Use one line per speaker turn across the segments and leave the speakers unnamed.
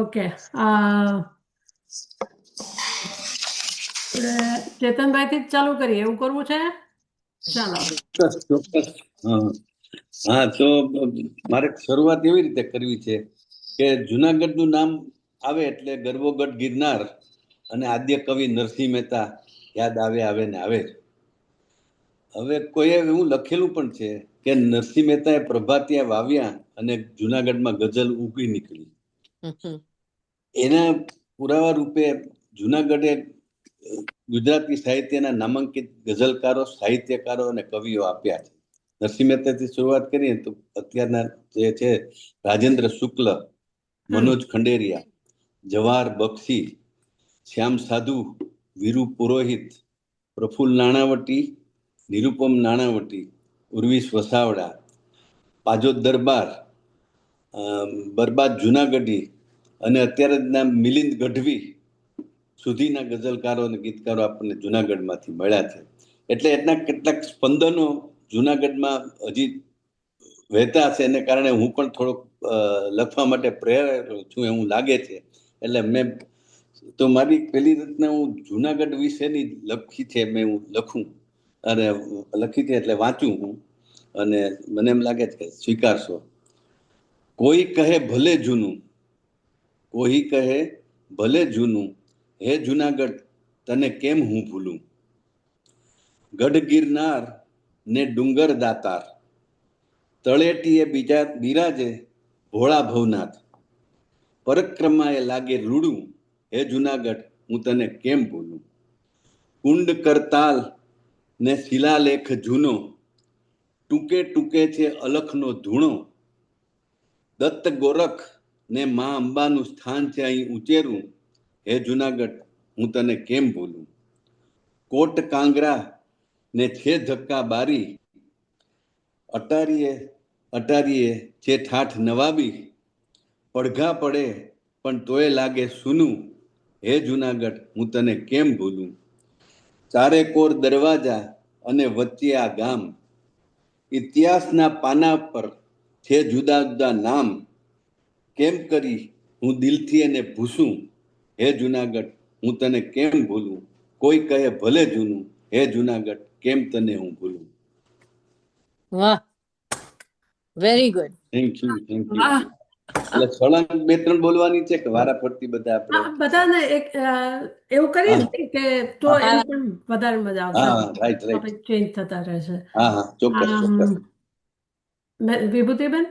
Okay. Chetanbhai થી જ ચાલુ કરીએ, એવું કરવું છે? ચાલો.
ચોક્કસ. હા, તો મારે શરૂઆત એવી રીતે કરવી છે કે જુનાગઢનું નામ આવે એટલે ગરવોગઢ ગિરનાર અને આદ્ય કવિ નરસિંહ મહેતા યાદ આવે ને આવે. હવે કોઈએ એવું લખેલું પણ છે કે નરસિંહ મહેતાએ પ્રભાતિયા વાવ્યા અને જુનાગઢમાં ગઝલ ઉગી નીકળી. એના પુરાવા રૂપે જુનાગઢે ગુજરાતી સાહિત્યના નામાંકિત ગઝલકારો, સાહિત્યકારો અને કવિઓ આપ્યા છે. નરસિંહ મહેતાથી શરૂઆત કરીએ તો અત્યારના જે છે રાજેન્દ્ર શુક્લ, મનોજ ખંડેરિયા, જવાહર બક્ષી, શ્યામ સાધુ, વીરુ પુરોહિત, પ્રફુલ્લ નાણાવટી, નિરુપમ નાણાવટી, ઉર્વિશ વસાવડા, પાજોદ દરબાર, બરબાદ જુનાગઢી અને અત્યારે મિલિંદ ગઢવી સુધીના ગઝલકારો અને ગીતકારો આપણને જુનાગઢમાંથી મળ્યા છે. એટલે એના કેટલાક સ્પંદનો જુનાગઢમાં હજી વહેતા છે, એને કારણે હું પણ થોડોક લખવા માટે પ્રેરાયેલો છું એવું લાગે છે. એટલે મેં તો મારી પેલી રીતના હું જુનાગઢ વિશેની લખી છે, મેં હું લખું અને લખી છે એટલે વાંચું હું, અને મને એમ લાગે છે કે સ્વીકારશો. કોઈ કહે ભલે જૂનું, કોઈ કહે ભલે જૂનું, હે જુનાગઢ તને કેમ હું ભૂલું. ગઢ ગિરનાર ને ડુંગર દાતાર, તળેટીએ બીજા બિરાજે ભોળા ભવનાથ. પરક્રમાએ લાગે રૂડું, હે જુનાગઢ હું તને કેમ ભૂલું. કુંડ કરતાલ ને શિલાલેખ જૂનો, ટૂંકે ટૂંકે છે અલખનો ધૂણો. દત્ત ગોરખ ને મા અંબાનું સ્થાન છે અહીં ઉંચેરું, હે જુનાગઢ હું તને કેમ ભૂલું. કોટ કાંગરા ને છે ધક્કા બારી, અટારીએ અટારીએ છે ઠાઠ નવાબી. પડઘા પડે પણ તોય લાગે સૂનું, હે જુનાગઢ હું તને કેમ ભૂલું. ચારે કોર દરવાજા અને વચ્ચે આ ગામ, ઇતિહાસના પાના પર છે જુદા જુદા નામ. કેમ કરી હું દિલથી એને ભૂસું, હે જુનાગઢ હું તને કેમ ભૂલું. કોઈ કહે ભલે જૂનું, હે જુનાગઢ કેમ તને હું ભૂલું.
વાહ, વેરી ગુડ.
Thank you. એટલે સળંગ બે ત્રણ બોલવાની છે કે વારા ફરતી બધા આપણે
બધાને એક એવું કરીએ કે તો એમ પણ વધારે મજા આવશે.
હા, રાઈટ
ટોપિક ચેન્જ થતા રહેશે.
હા, ચોક્કસ.
વિભૂતિબેન?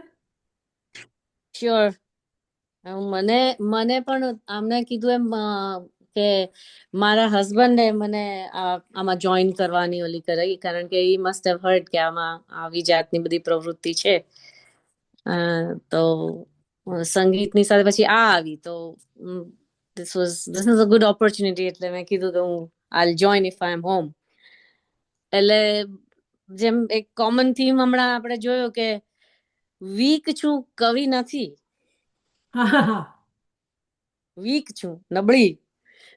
શ્યોર. મને પણ આમને કીધું એમ કે મારા હસબન્ડે મને આમાં જોઈન કરવાની ઓલી કરી, કારણ કે ઈ મસ્ટ હેવ હર્ડ કે આમાં આવી જાતની બધી પ્રવૃત્તિ છે. તો સંગીતની સાથે પછી આ આવી, તો this is a good opportunity, એટલે મેં કીધું કે હું I'll join if I am home. એટલે જેમ એક કોમન થીમ હમણાં આપણે જોયો કે વીક છું, કવિ નથી. વીક છું, નબળી.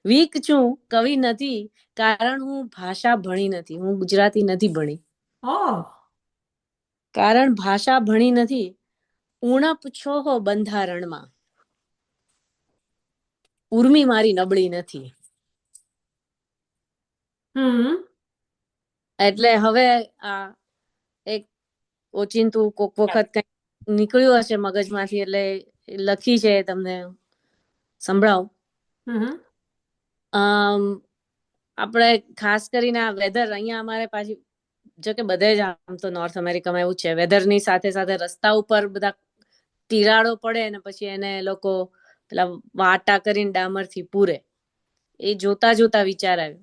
વીક છું, કવિ નથી, કારણ હું ભાષા ભણી નથી. હું ગુજરાતી નથી ભણી. કારણ ભાષા ભણી નથી. ઉણપ છો હો બંધારણમાં, ઉર્મી મારી નબળી નથી. એટલે હવે આ એક ઓચિંતું કોક વખત કઈ નીકળ્યું હશે મગજમાંથી, એટલે લખી છે, તમને સંભળાવું. આપણે ખાસ કરીને આ વેધર અહીંયા અમારે પાછી, જો કે બધે જ આમ તો નોર્થ અમેરિકામાં એવું છે, વેધરની સાથે સાથે રસ્તા ઉપર બધા તિરાડો પડે ને પછી એને લોકો પેલા વાટા કરીને ડામરથી પૂરે. એ જોતા જોતા વિચાર આવ્યો,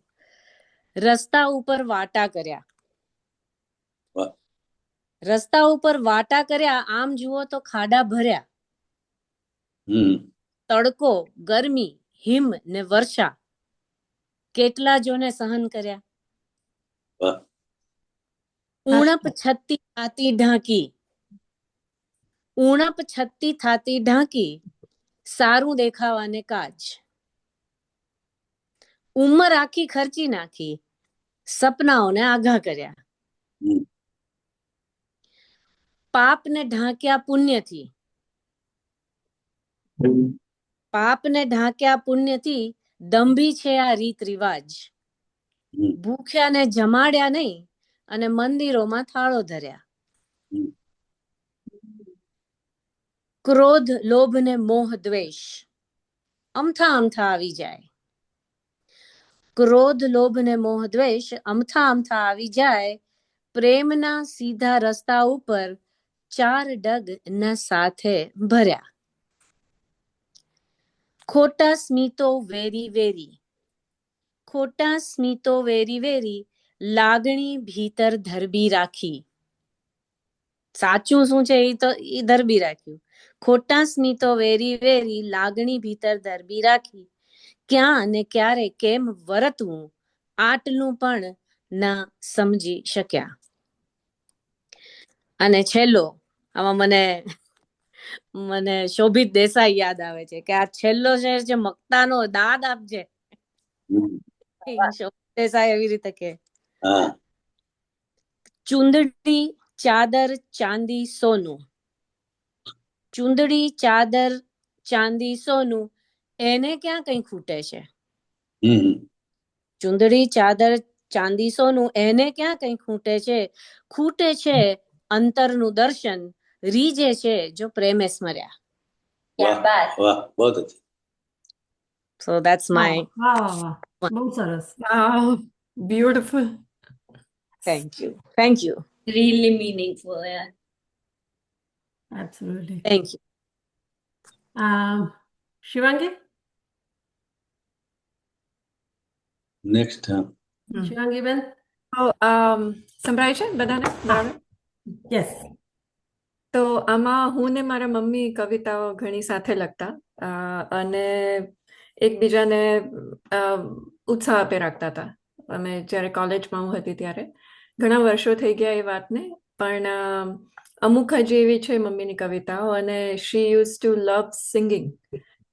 રસ્તા ઉપર વાટા કર્યા. રસ્તા ઉપર વાટા કર્યા, આમ જુઓ તો ખાડા ભર્યા. તડકો, ગરમી, હિમ ને વર્ષા, કેટલા જોને સહન કર્યા. ઉણપ છત્તી થાતી ઢાંકી, ઉણપ છત્તી થાતી ઢાંકી, સારું દેખાવાને કાજ. ઉંમર આખી ખર્ચી નાખી, સપનાઓને આઘા કર્યા. પાપને ઢાંક્યા પુણ્યથી, પાપને ઢાંક્યા પુણ્યથી દંભી છે આ રીત રિવાજ. ભૂખ્યાને જમાડ્યા નહીં અને મંદિરોમાં થાળો ધર્યા. ક્રોધ, લોભ ને મોહ દ્વેષ અમથા અમથા આવી જાય. ક્રોધ, લોભ ને મોહ દ્વેષ અમથા અમથા આવી જાય. પ્રેમના સીધા રસ્તા ઉપર 4 ડગ ના સાથે ભર્યા. ખોટા સ્મિતો વેરી વેરી, ખોટા સ્મિતો વેરી વેરી લાગણી ભીતર ધરબી રાખી. સાચું શું છે એ તો એ ધરબી રાખ્યું. ખોટા સ્મિતો વેરી વેરી લાગણી ભીતર ધરબી રાખી. ક્યાં ને ક્યારે કેમ વર્તવું આટલું પણ ના સમજી શક્યા. અને છેલ્લો આમાં મને શોભિત દેસાઈ યાદ આવે છે કે આ છેલ્લો શેર છે મક્તાનો દાદ આપજે. શોભિત દેસાઈ એવી રીતે કે ચુંદડી ચાદર ચાંદી સોનું, ચુંદડી ચાદર ચાંદી સોનું એને ક્યાં કઈ ખૂટે છે. ચુંદડી ચાદર ચાંદી સોનું એને ક્યાં કઈ ખૂટે છે. ખૂટે છે અંતરનું દર્શન, રીજે છે જો પ્રેમે સ્મર્યા. So that's my
બહુ સરસ.
Beautiful.
thank you.
Really meaningful, yeah.
Absolutely.
Thank you.
Shivangi,
next.
Shivangi બેન.
સંભળાય છે બધાને બરાબર?
યસ.
તો આમાં હું ને મારા મમ્મી કવિતાઓ ઘણી સાથે લખતા અને એકબીજાને ઉત્સાહ આપી રાખતા હતા. અમે જ્યારે કોલેજમાં હું હતી ત્યારે ઘણા વર્ષો થઈ ગયા એ વાતને, પણ અમુક હજી એવી છે મમ્મીની કવિતાઓ. અને શી યુઝ ટુ લવ સિંગિંગ,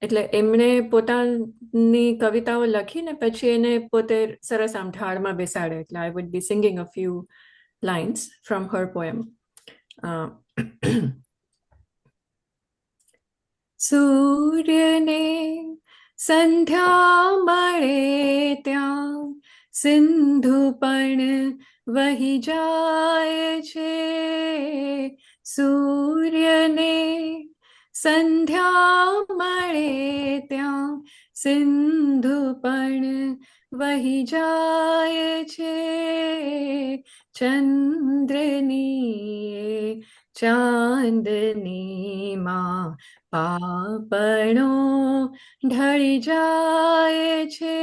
એટલે એમણે પોતાની કવિતાઓ લખીને પછી એને પોતે સરસ આમ ઢાળમાં બેસાડે. એટલે I would be singing a few lines from her poem. સૂર્યને સંધ્યા મળે ત્યાં સિંધુ પણ વહી જાય છે. સૂર્યને સંધ્યા મળે ત્યાં સિંધુ પણ વહી જાય છે. ચંદ્રની ચાંદનીમાં પાપણો ઢળી જાય છે.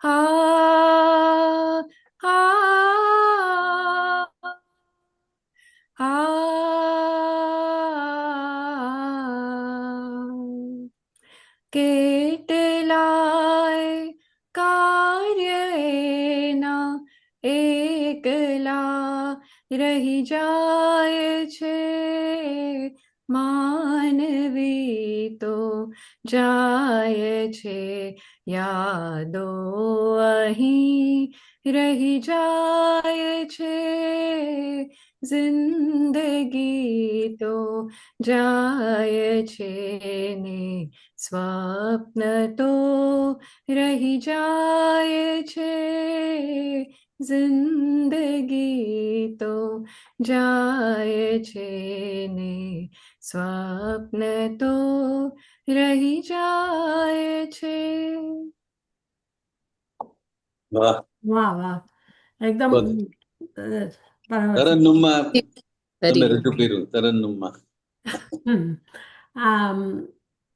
હા હા કેટલાય કાર્ય એના એકલા રહી જાય છે. માનવી તો જાય છે યાદો અહીં રહી જાય છે. જિંદગી તો જાય છે ને સ્વપ્ન તો રહી જાય છે. જિંદગી તો જાય છે ને સ્વપ્ન તો રહી જાય છે.
વાહ
વાહ. એકદમ
તરન્નુમમાં તમે રજૂ કર્યું. તરન્નુમમાં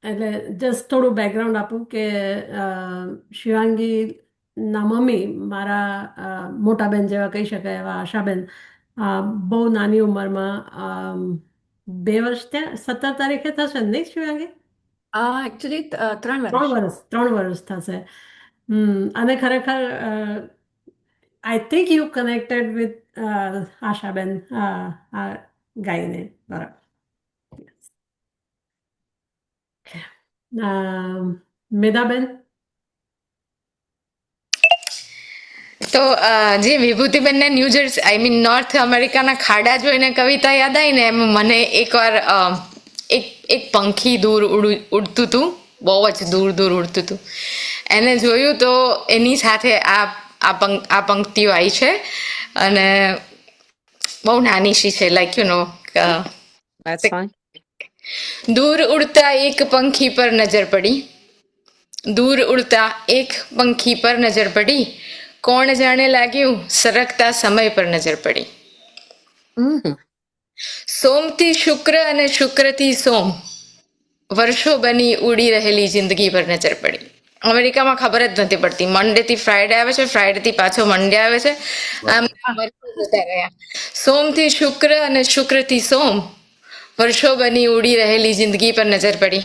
એટલે જસ્ટ થોડું બેકગ્રાઉન્ડ આપું કે શિવાંગી ના મમ્મી મારા મોટા બેન જેવા કહી શકાય એવા આશાબેન બહુ નાની ઉંમરમાં 2 વર્ષ ત્યાં 17 તારીખે થશે ને, નહીં શિવાંગી?
એકચ્યુઅલી 3
વર્ષ થશે. અને ખરેખર I think you connected with Ashaben આ ગાઈને. બરાબર. મેધાબેન.
તો જે વિભૂતિબેનને ન્યૂ જર્સી નોર્થ અમેરિકાના ખાડા જોઈને કવિતા યાદ આવી ને એમ મને એકવાર એક એક પંખી દૂર ઉડતું હતું, બહુ જ દૂર દૂર ઉડતું હતું. એને જોયું તો એની સાથે આ પંક્તિઓ આવી છે અને બહુ નાની શી છે, like you know.
That's fine.
દૂર ઉડતા એક પંખી પર નજર પડી, દૂર ઉડતા એક પંખી પર નજર પડી, કોણ જાણે લાગ્યું સરકતા સમય પર નજર પડી.
Mm.
સોમથી શુક્ર અને શુક્રથી સોમ, વર્ષો બની ઉડી રહેલી જિંદગી પર નજર પડી. અમેરિકામાં ખબર જ નથી પડતી, મંડે થી ફ્રાઈડે આવે છે, ફ્રાઈડે થી પાછો મંડે આવે છે, આમ વર્ષો જતા રહ્યા. સોમથી શુક્ર અને શુક્રથી સોમ, વર્ષો બની ઉડી રહેલી જિંદગી પર નજર પડી.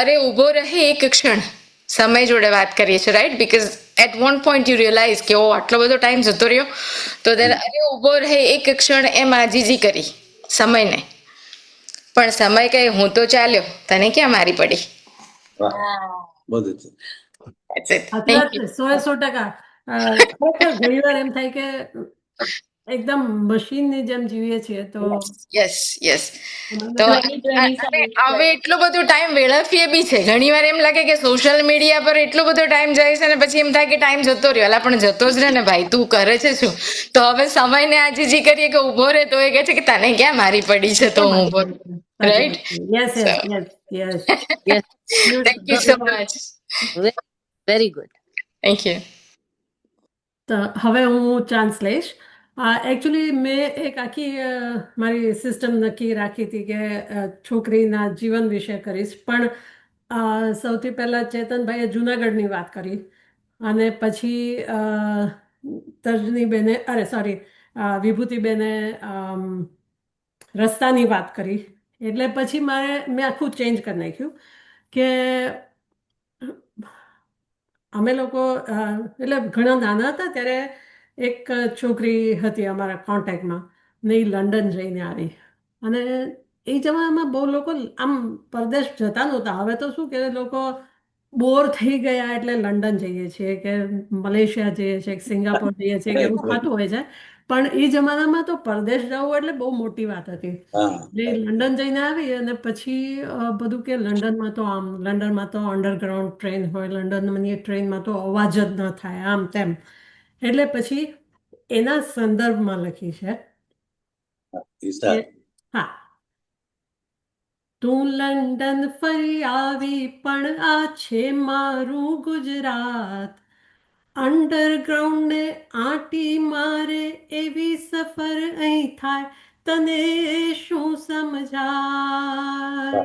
અરે ઊભો રહે એક ક્ષણ, સમય જોડે વાત કરીએ છીએ, right? Because at one point you realise કે ઓ આટલો બધો ટાઈમ જતો રહ્યો, તો ત્યારે અરે ઊભો રહે એક ક્ષણ એમ આજીજી કરી સમયને, પણ સમય કહે હું તો ચાલ્યો, તને ક્યાં મારી પડી.
બધું છે.
That's it.
સાચી વાત
Thank you.
છે, 100%. ખરેખર ઘણીવાર એમ થાય કે એકદમ મશીનની જેમ જીવીએ છીએ તો
યસ યસ. તો અને
2025
હવે એટલો બધો ટાઈમ વેડફીએ બી છે. ઘણી વાર એમ લાગે કે સોશિયલ મીડિયા પર એટલો બધો ટાઈમ જાય છે ને પછી એમ થાય કે ટાઈમ જતો રહ્યો. અલા પણ જતો જ રહે ને ભાઈ, તું કરે છે શું? તો હવે સમયને આજીજી કરીએ કે ઊભો રહે, તો એ કહે છે કે તને ક્યાં મારી પડી છે, તો હું ઊભો રહું. Right?
Yes yes yes yes.
Yes,
thank you so much.
very, very good.
Thank you.
તો હવે હું ચાન્સ લઈશ. એકચ્યુઅલી મેં એક આખી મારી સિસ્ટમ નક્કી રાખી હતી કે છોકરીના જીવન વિશે કરીશ, પણ સૌથી પહેલાં ચેતનભાઈએ જુનાગઢની વાત કરી અને પછી તર્જનીબેને વિભૂતિબેને રસ્તાની વાત કરી. એટલે પછી મેં આખું ચેન્જ કરી નાખ્યું કે અમે લોકો એટલે ઘણા નાના હતા ત્યારે એક છોકરી હતી અમારા કોન્ટેક્ટમાં ને એ લંડન જઈને આવી, અને એ જમાનામાં બહુ લોકો આમ પરદેશ જતા નહોતા. હવે તો શું કે લોકો બોર થઈ ગયા એટલે લંડન જઈએ છીએ કે મલેશિયા જઈએ છીએ કે સિંગાપોર જઈએ છીએ કે એવું થતું હોય છે, પણ એ જમાનામાં તો પરદેશ જવું એટલે બહુ મોટી વાત હતી. એટલે લંડન જઈને આવી અને પછી બધું કે લંડનમાં તો આમ, લંડનમાં તો અંડરગ્રાઉન્ડ ટ્રેન હોય, લંડનની ટ્રેનમાં તો અવાજ જ ન થાય, આમ તેમ. એટલે પછી એના સંદર્ભમાં લખી છે
ઈશા.
હા, તું લંડન ફરી આવી પણ આ છે મારું ગુજરાત, અંડરગ્રાઉન્ડ ને આંટી મારે એવી સફર અહીં થાય, તને શું સમજાય.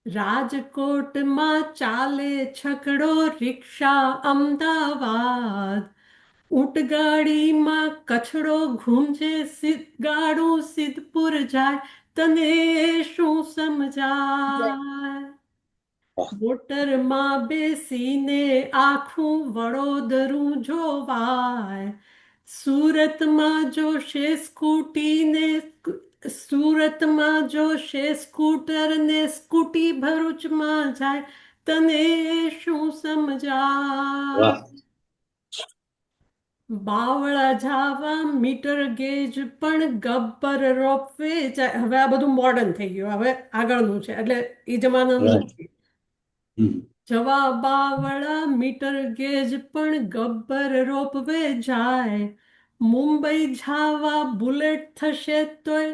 રાજકોટમાં ચાલે છકડો રિક્ષા અમદાવાદ, ઊંટગાડીમાં કચડો ઘૂંજે ગાડું સિદ્ધપુર જાય, તને શું સમજાય. મોટરમાં બેસીને આખું વડોદરું જોવાય, સુરતમાં જોશે સ્કૂટર ને સ્કૂટી ભરૂચમાં જાય, તને શું સમજાય. બાવળા જાવા મીટર ગેજ પણ ગબ્બર રોપવે જાય. હવે આ બધું મોડર્ન થઈ ગયું, હવે આગળનું છે એટલે એ જમાનાનું નથી. જવા બાવળા મીટર ગેજ પણ ગબ્બર રોપવે જાય, મુંબઈ જાવા બુલેટ થશે તોય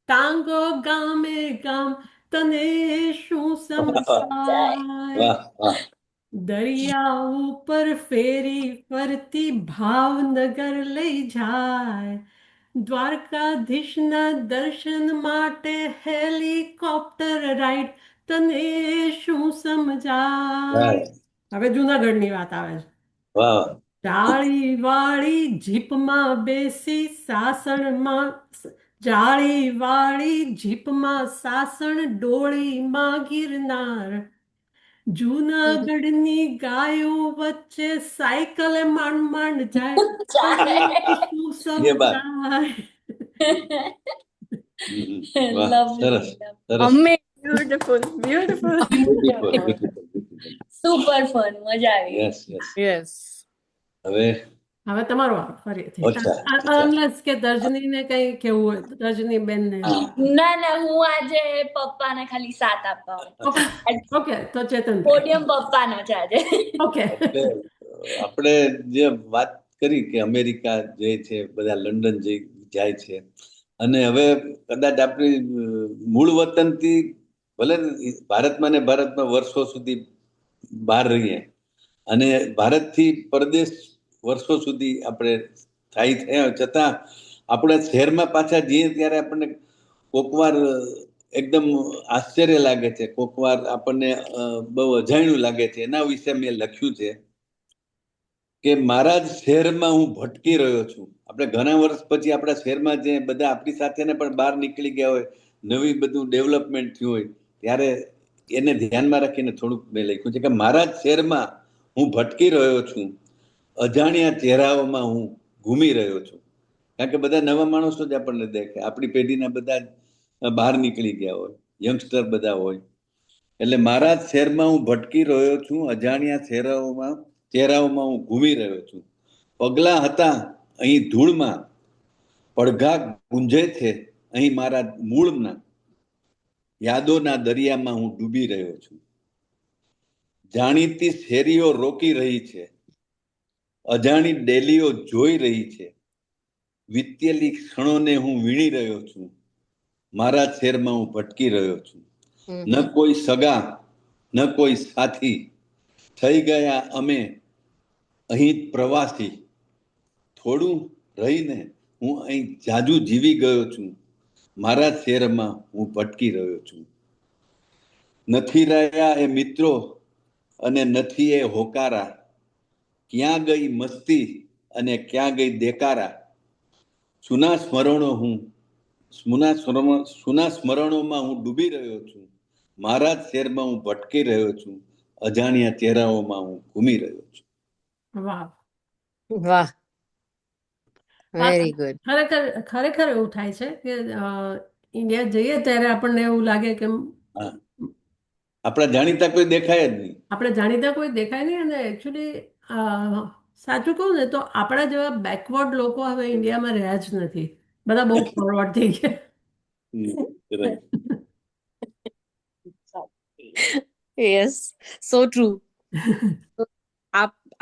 ટાંગો ગામે ગામ, તને શું સમજાય. દરિયા ઉપર ફેરી ફરતી ભાવનગર લઈ જાય, દ્વારકાધીશના દર્શન માટે હેલિકોપ્ટર રાઈડ, તને શું સમજાય. હવે જુનાગઢની વાત આવે છે. જાળી વાળી જીપમાં બેસી સાસણ ડોળીમાં ગિરનાર, જુનાગઢની ગાયો વચ્ચે સાયકલ માંડ માંડ જાય, શું સમજાય.
Beautiful beautiful.
સુપર ફન, મજા આવી.
Yes.
હવે
હવે તમારો વારો ફરીથી.
અચ્છા.
અનલેસ કે દર્શનીને કંઈ કેવું હોય તો દર્શની બેનને.
હા.
ના હું આજે પપ્પાને ખાલી સાથ આપવા
ઓકે ઓકે, તો ચેતન
પોડિયમ પપ્પાનો છે આજે.
ઓકે.
એટલે આપણે જે વાત કરી કે અમેરિકા જે છે બધા લંડન જાય છે અને હવે કદાચ આપણી મૂળ વતનથી ભલે ભારતમાં ને ભારતમાં વર્ષો સુધી બહાર રહીએ અને ભારતથી પરદેશ વર્ષો સુધી આપણે સ્થાયી થયા છતાં આપણા શહેરમાં પાછા જઈએ ત્યારે આપણને કોકવાર એકદમ આશ્ચર્ય લાગે છે, કોકવાર આપણને બહુ અજાણ્યું લાગે છે. એના વિશે મેં લખ્યું છે કે મારા જ શહેરમાં હું ભટકી રહ્યો છું. આપણે ઘણા વર્ષ પછી આપણા શહેરમાં જે બધા આપણી સાથે ને પણ બહાર નીકળી ગયા હોય, નવી બધું ડેવલપમેન્ટ થયું હોય, ત્યારે એને ધ્યાનમાં રાખીને થોડુંક મેં લખ્યું છે કે મારા જ શહેરમાં હું ભટકી રહ્યો છું, અજાણ્યા ચહેરાઓમાં હું ઘૂમી રહ્યો છું. કારણ કે બધા નવા માણસો જ આપણને દેખે, આપણી પેઢીના બધા બહાર નીકળી ગયા હોય, યંગસ્ટર બધા હોય. એટલે મારા જ શહેરમાં હું ભટકી રહ્યો છું, અજાણ્યા ચહેરાઓમાં હું ઘૂમી રહ્યો છું. પગલા હતા અહીં ધૂળમાં, પડઘા ગુંજે છે અહીં મારા મૂળના, યાદોના દરિયામાં હું ડૂબી રહ્યો છું. જાણીતી શેરીઓ રોકી રહી છે, અજાણી ડેલીઓ જોઈ રહી છે, વીતેલી ક્ષણોને હું વીણી રહ્યો છું. મારા શહેરમાં હું ભટકી રહ્યો છું. ન કોઈ સગા ન કોઈ સાથી, થઈ ગયા અમે અહીં પ્રવાસી. થોડું રહીને હું અહીં જાજુ જીવી ગયો છું. મારા શહેરમાં હું ભટકી રહ્યો છું. નથી રહ્યા એ મિત્રો અને નથી એ હોકારા, ક્યાં ગઈ મસ્તી અને ક્યાં ગઈ દેકારા. સુના સ્મરણોમાં હું ડૂબી રહ્યો છું. મારા જ શહેરમાં હું ભટકી રહ્યો છું, અજાણ્યા ચહેરાઓમાં હું ઘૂમી રહ્યો છું.
વાહ,
વાહ, વેરી ગુડ.
ખરેખર એવું થાય છે કે ઇન્ડિયા જઈએ ત્યારે આપણને એવું લાગે કે
હા, આપણા જાણીતા કોઈ દેખાય જ નહીં.
આપણે જાણીતા કોઈ દેખાય નહીં. અને એકચ્યુઅલી સાચું કહું ને તો આપણા જેવા બેકવર્ડ લોકો હવે ઇન્ડિયામાં રહ્યા જ નથી. બધા બહુ ફોરવર્ડ થઈ ગયા.
Right.
યસ, સો ટ્રુ.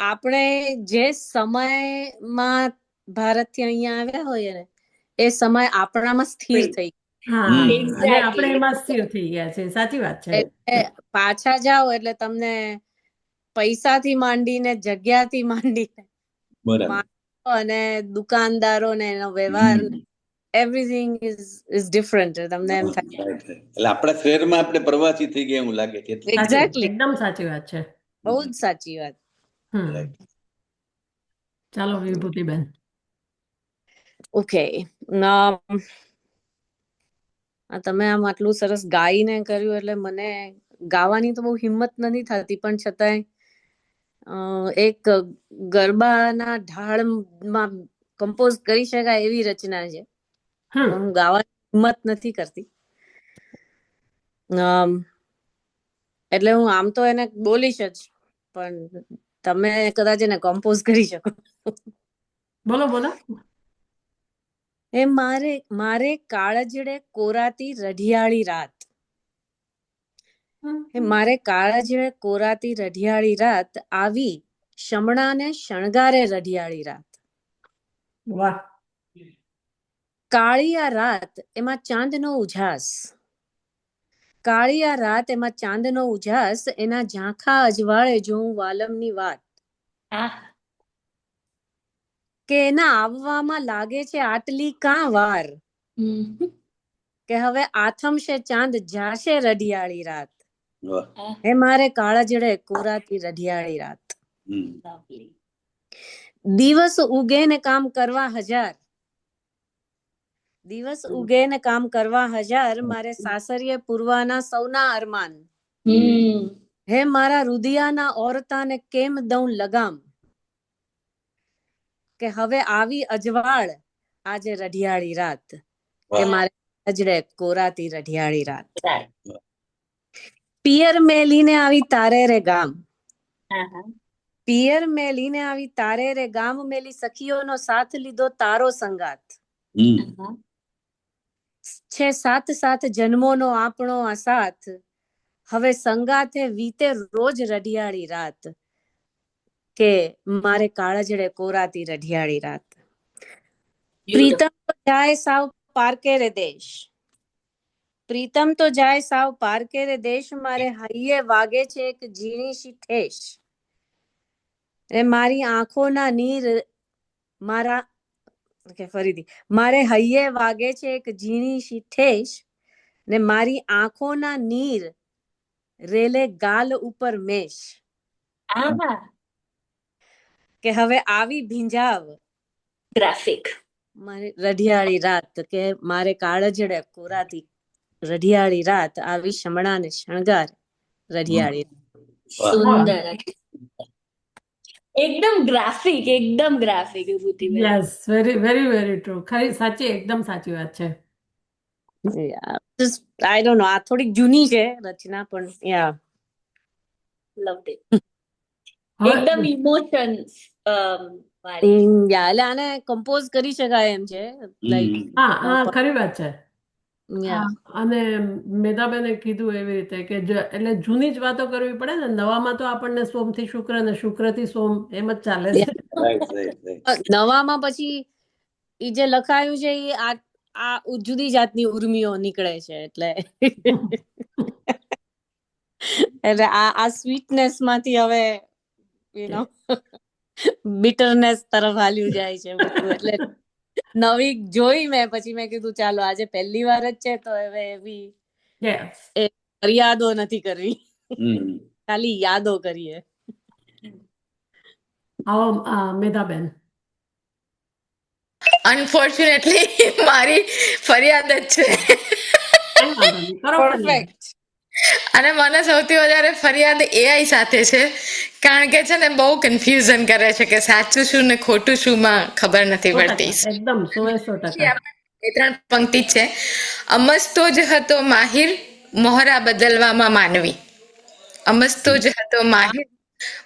આપણે જે સમયમાં ભારતથી અહીંયા આવ્યા હોઈએ ને, એ સમય આપણામાં સ્થિર થઈ
હા, અને આપણે એમાં સ્થિર થઈ ગયા છે. સાચી વાત છે.
એટલે પાછા જાઓ એટલે તમને પૈસાથી માંડીને જગ્યાથી માંડીને
બરાબર.
માણસો અને દુકાનદારો ને એનો વ્યવહાર, એવરીથિંગ ઇઝ ડિફરન્ટ. તમને એમ થાય
એટલે આપણા શહેરમાં આપણે પ્રવાસી થઈ ગયા એવું લાગે છે.
એક્ઝેક્ટલી,
એકદમ સાચી વાત છે.
બહુ જ સાચી વાત.
ચાલો વિભૂતિબેન.
ઓકે, તમે આમ આટલું સરસ ગાઈને કર્યું એટલે મને ગાવાની તો બહુ હિંમત નથી થતી, પણ છતાંય એક ગરબાના ઢાળમાં કમ્પોઝ કરી શકાય એવી રચના છે. હું ગાવાની હિંમત નથી કરતી, એટલે હું આમ તો એને બોલીશ જ, પણ તમે કદાચ એને કમ્પોઝ કરી શકો.
બોલો બોલો.
એ મારે કાળજડે કોરાતી રઢિયાળી રાત, મારે કાળજડે કોરાતી રઢિયાળી રાત, આવી શમણાને શણગારે રઢિયાળી રાત.
વાહ.
કાળી આ રાત એમાં ચાંદનો ઉજાસ, કાળી આ રાત એમાં ચાંદનો ઉજાસ, એના ઝાંખા અજવાળે જોઉં વાલમની વાત. કે એના આવવામાં લાગે છે આટલી કાં વાર, કે હવે આથમશે ચાંદ જાશે રઢિયાળી રાત. હે મારે કાળજડે કોરાતી રઢિયાળી રાત. દિવસ ઉગે ને કામ કરવા હજાર, દિવસ ઉગે ને કામ કરવા હજાર, મારે સાસરીએ પૂરવાના સૌના અરમાન. હે મારા રુધિયાના ઓરતાને કેમ દઉં લગામ, કે હવે આવી અજવાળ આજે રઢિયાળી રાત, કે મારે કાળજડે કોરાતી રઢિયાળી રાત. પિયર મેલીને આવી તારે રે ગામ, પિયર મેલીને આવી તારે રે ગામ મેલી સખીઓનો સાથ લીધો તારો સંગાત છે સાત સાત જન્મોનો આપણો આ સાથ હવે સંગાથે વીતે રોજ રઢિયાળી રાત કે મારે કાળજડે કોરાતી રઢિયાળી રાત પ્રીતમ તો જાય સાવ પારકે રે દેશ પ્રીતમ તો જાય સાવ પારકે રે દેશ મારે હૈયે વાગે છે એક ઝીણી શી ઠેસ એ મારી આંખોના નીર મારા ફરીથી મારે હૈયે વાગે છે એક ઝીણી શી ઠેસ ને મારી આંખોના નીર રેલે ગાલ ઉપર મેશ કે હવે આવી ભીંજાવ
ગ્રાફિક
મારી રઢિયાળી રાત કે મારે કાળજડે કોરાતી રઢિયાળી રાત આવી શમણાને શણગાર રઢિયાળી
સુંદર એકદમ ગ્રાફિક વિભૂતિબેન
yes very very very true. ખરી સાચી એકદમ સાચી વાત છે.
આઈ ડોન્ટ નો આ થોડીક જૂની છે રચના પણ યા
લવડ ઇટ
હવે
એકદમ ઇમોશન્સ વાળી
યા એટલે આને કમ્પોઝ કરી શકાય એમ છે લાઈક
હા હા ખરી વાત છે.
યા
અને મેધાબેને કીધું એવી રીતે કે એટલે જૂની જ વાતો કરવી પડે ને, નવામાં તો આપણને સોમથી શુક્ર ને શુક્રથી સોમ એમ જ ચાલે છે.
નવામાં પછી ઈ જે લખાયું છે એ આ જુદી જાતની ઉર્મિઓ નીકળે છે એટલે એટલે આ સ્વીટનેસ માંથી હવે યુ નો બિટરનેસ તરફ હાલ્યું જાય છે બધું. એટલે નવી જોઈ મેં પછી મેં કીધું ચાલો આજે પહેલી વાર જ છે તો હવે એવી
Yes.
ફરિયાદો નથી કરવી, ખાલી યાદો કરીએ.
આવો મેધાબેન.
અનફોર્ચ્યુનેટલી મારી ફરિયાદ જ છે
કઈ વાંધો નહીં, કરો ફરિયાદ.
પરફેક્ટ.
અને મને સૌથી વધારે ફરિયાદ એઆઈ સાથે છે, કારણ કે છે ને બહુ કન્ફ્યુઝન કરે છે કે સાચું શું ને ખોટું શું માં ખબર નથી
100%,
પડતી.
એકદમ 100%.
બે ત્રણ પંક્તિ જ છે. અમસ્તો જ હતો માહિર મોહરા બદલવામાં માનવી, અમસ્તો જ હતો માહિર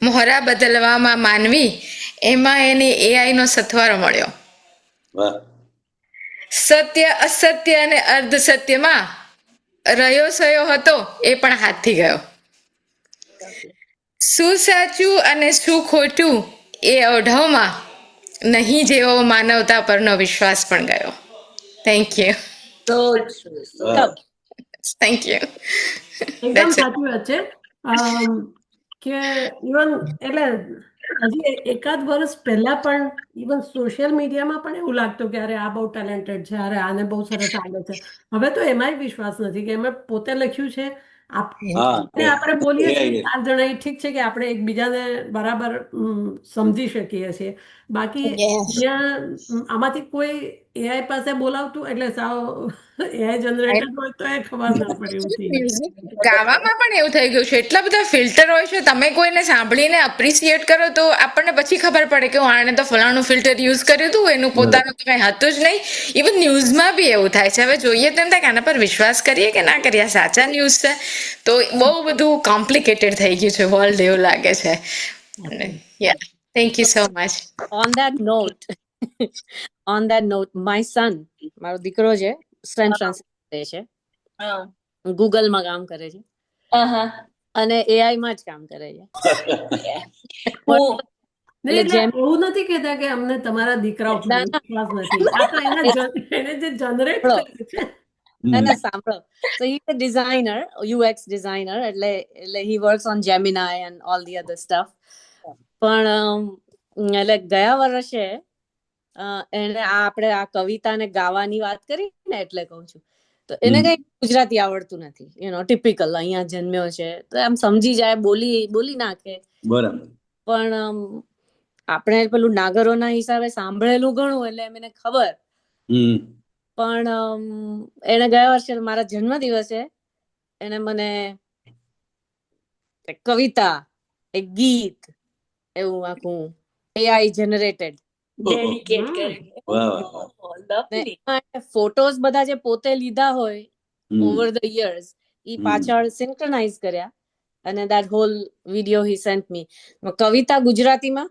મોહરા બદલવામાં માનવી, એમાં એને એઆઈ નો સથવારો મળ્યો. સત્ય અસત્ય અને અર્ધ સત્યમાં રહ્યો સયો હતો એ પણ હાથથી ગયો. શું સાચું અને શું ખોટું એ ઓઢવમાં નહીં જેવો માનવતા પરનો વિશ્વાસ પણ ગયો. Thank you. Thank you.
એકદમ સાચી વાત છે. કે ઇવન એટલે હજી એકાદ વર્ષ પહેલા પણ ઇવન સોશિયલ મીડિયામાં પણ એવું લાગતું કે અરે આ બહુ ટેલેન્ટેડ છે, અરે આને બહુ સરસ આવડે છે. હવે તો એમાંય વિશ્વાસ નથી કે એમણે પોતે લખ્યું છે. આપણે બોલીએ છીએ 4 જણા, ઠીક છે કે આપણે એકબીજાને બરાબર સમજી શકીએ છીએ. બાકી ત્યાં આમાંથી કોઈ એઆઈ પાસે બોલાવતું એટલે સાવ એઆઈ જનરેટર હોય તો એ ખબર ના પડે એવું થઈ ગયું.
ગાવામાં પણ એવું થઈ ગયું છે, એટલા બધા ફિલ્ટર હોય છે, તમે કોઈને સાંભળીને અપ્રિશિએટ કરો તો આપણને પછી ખબર પડે કે આણે તો ફલાણું ફિલ્ટર યુઝ કર્યું હતું, એનું પોતાનું તો કંઈ હતું જ નહીં. ઇવન ન્યૂઝમાં બી એવું થાય છે. હવે જોઈએ તેમ થાય કે આના પર વિશ્વાસ કરીએ કે ના કરીએ, આ સાચા ન્યૂઝ છે. તો બહુ બધું કોમ્પ્લિકેટેડ થઈ ગયું છે વર્લ્ડ, એવું લાગે છે. Yeah, thank you so much.
On that note, my son, મારો દીકરો છે, સેન ફ્રાન્સિસ્કો રહે છે, ગૂગલમાં કામ કરે છે અને એઆઈ માં જ કામ કરે છે.
એટલે એવું નથી કહેતા કે અમને તમારા દીકરા ઉપર વિશ્વાસ નથી, આ તો એને જે જનરેટ કર્યું છે.
અને સાંભળો, so he is a designer, UX designer, એટલે he works on Gemini and all the other stuff. પણ એટલે ગયા વર્ષે એને આપણે આ કવિતાને ગાવાની વાત કરી ને, એટલે કહું છું, તો એને કઈ ગુજરાતી આવડતું નથી. ટિપિકલ અહીંયા જન્મ્યો છે તો આમ સમજી જાય, બોલી નાખે,
બરાબર.
પણ આપણે પેલું નાગરોના હિસાબે સાંભળેલું ઘણું એટલે એને ખબર. પણ એને ગયા વર્ષે મારા જન્મ દિવસે એને મને કવિતા, એક ગીત એવું આખું એઆઈ જનરેટેડ
ડેડિકેટ
ફોટોઝ બધા જે પોતે લીધા હોય ઓવર ધ યર્સ, ઈ પાછળ સિન્ક્રનાઇઝ કર્યા અને that whole video he sent me. કવિતા ગુજરાતીમાં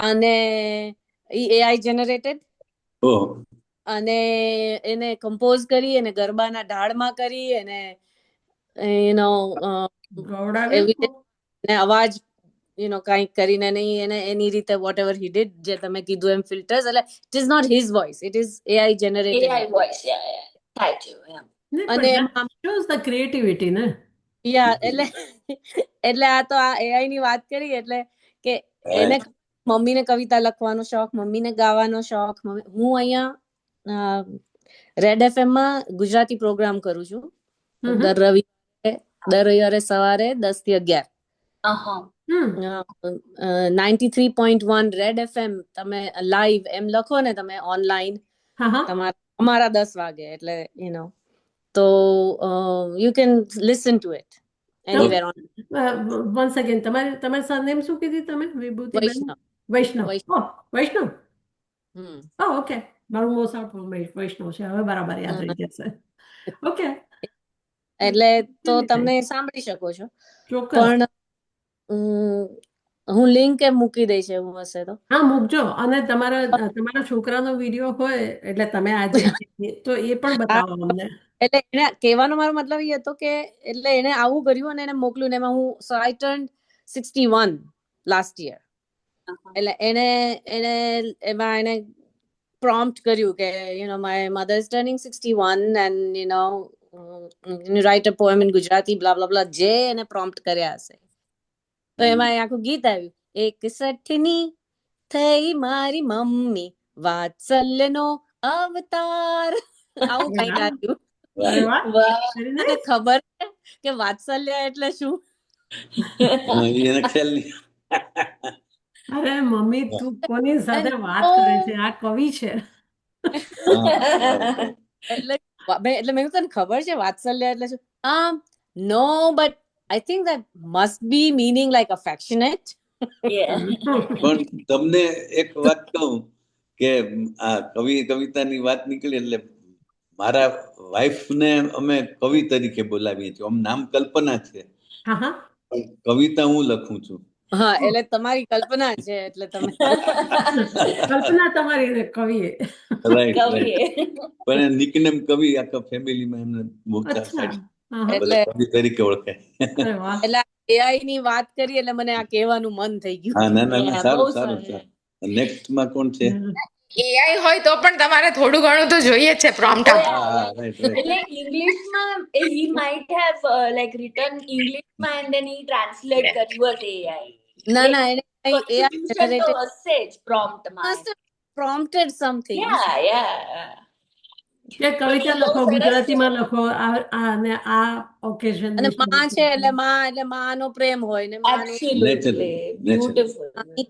અને AI generated
ઓહો
અને એને કમ્પોઝ કરી અને ગરબાના ઢાળમાં કરી અને
ગૌડાવ્યો
એવી રીતે એને અવાજ કંઈક કરીને નહીં એને એની રીતે વોટ એવર હી ડીડ જે તમે કીધું એમ ફિલ્ટર્સ એટલે it is not his voice it is AI generated
AI voice, yeah. થાય છે એમ.
નહીં,
અને
પણ
એમાં
that shows the creativity ને.
યા એટલે આ તો આ AI ની વાત કરી એટલે કે એને મમ્મીને કવિતા લખવાનો શોખ, મમ્મીને ગાવાનો શોખ. હું અહીંયા રેડ FM માં ગુજરાતી પ્રોગ્રામ કરું છું દર રવિવારે સવારે 10 થી 11. 93.1 રેડ FM તમે લાઈવ એમ લખો ને તમે ઓનલાઈન અમારા 10 વાગે એટલે તો you can listen to it anywhere on
once again તમારી સરનેમ શું કીધી તમે? વિભૂતિબેન
વૈષ્ણવ.
વૈષ્ણવ. ઓકે, મારું મોસાળ વૈષ્ણવ છે, હવે બરાબર યાદ રહી જશે. ઓકે,
એટલે તો તમે સાંભળી શકો છો.
ચોક્કસ.
પણ હું લિંક મૂકી દઈશ એવું હશે તો.
હા, મૂકજો. અને તમારા છોકરાનો વિડીયો હોય એટલે તમે આજે તો એ પણ બતાવો અમને.
એટલે એને કહેવાનો મારો મતલબ એ હતો કે એટલે એને આવું કર્યું અને એને મોકલ્યું ને એમાં I turned 61 last year. એટલે એને એમાં એને prompt કર્યું કે my mother is turning 61 and write a poem in Gujarati blah blah blah જે એને prompt કર્યા હશે તો એમાં આખું ગીત આવ્યું 61ની થઈ મારી મમ્મી વાત્સલ્યનો અવતાર આવું કંઈક આવ્યું. ખબર છે કે વાત્સલ્ય એટલે શું?
એને ખ્યાલ નહીં.
અરે મમ્મી તું કોની સાથે વાત કરે છે? આ કવિ છે.
એટલે મેં તને ખબર છે વાત્સલ્ય એટલે શું? નો but I think that must be meaning like affectionate.
પણ તમને એક વાત કહું કે આ કવિતાની વાત નીકળી એટલે મારા વાઈફ ને અમે કવિ તરીકે બોલાવીએ છીએ. આમ નામ કલ્પના છે, કવિતા હું લખું છું.
હા, એટલે તમારી કલ્પના છે એટલે તમે
કલ્પના તમારી કવિ.
રાઈટ પણ નિકનેમ કવિ આખા ફેમિલીમાં એમને બોલતા એટલે કવિ તરીકે ઓળખાય.
એટલે AI ની વાત કરી એટલે મને આ કહેવાનું મન થઈ ગયું.
હા, ના સારું સારું. નેક્સ્ટ માં કોણ છે?
AI હોય તો પણ તમારે થોડું ઘણું તો જોઈએ છે પ્રોમ્પ્ટ.
એટલે ઇંગ્લિશમાં he might have like written ઇંગ્લિશમાં and then he translate કર્યું હશે AI.
ના એને AI generated
હશે જ પ્રોમ્પ્ટમાં.
prompted something.
કે કવિતા લખો, ગુજરાતીમાં લખો અને આ ઓકેઝન
અને માં છે એટલે માનો પ્રેમ હોય ને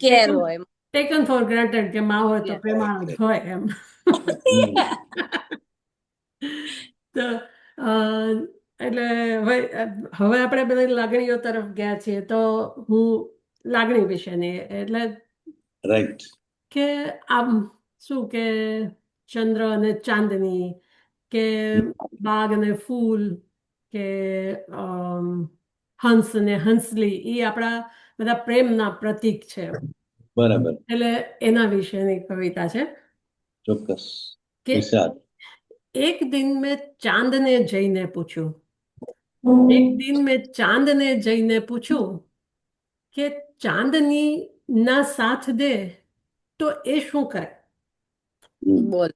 કેર હોય.
ટેકન ફોર ગ્રાન્ટેડ કે માં હોય તો પ્રેમાળ જ હોય એમ. તો એટલે હવે આપણે બધા લાગણીઓ તરફ ગયા છીએ તો હું લાગણી વિશેની એટલે
રાઈટ
કે આમ શું કે ચંદ્ર અને ચાંદની કે બાગ અને ફૂલ કે હંસ અને હંસલી એ આપણા બધા પ્રેમના પ્રતીક છે.
બરાબર.
એટલે એના વિશેની કવિતા છે.
ચોક્કસ.
કે એક દિન મેં ચાંદને જઈને પૂછ્યું, એક દિન મેં ચાંદને જઈને પૂછ્યું કે ચાંદની ના સાથ દે તો એ શું કરે?
બોલ.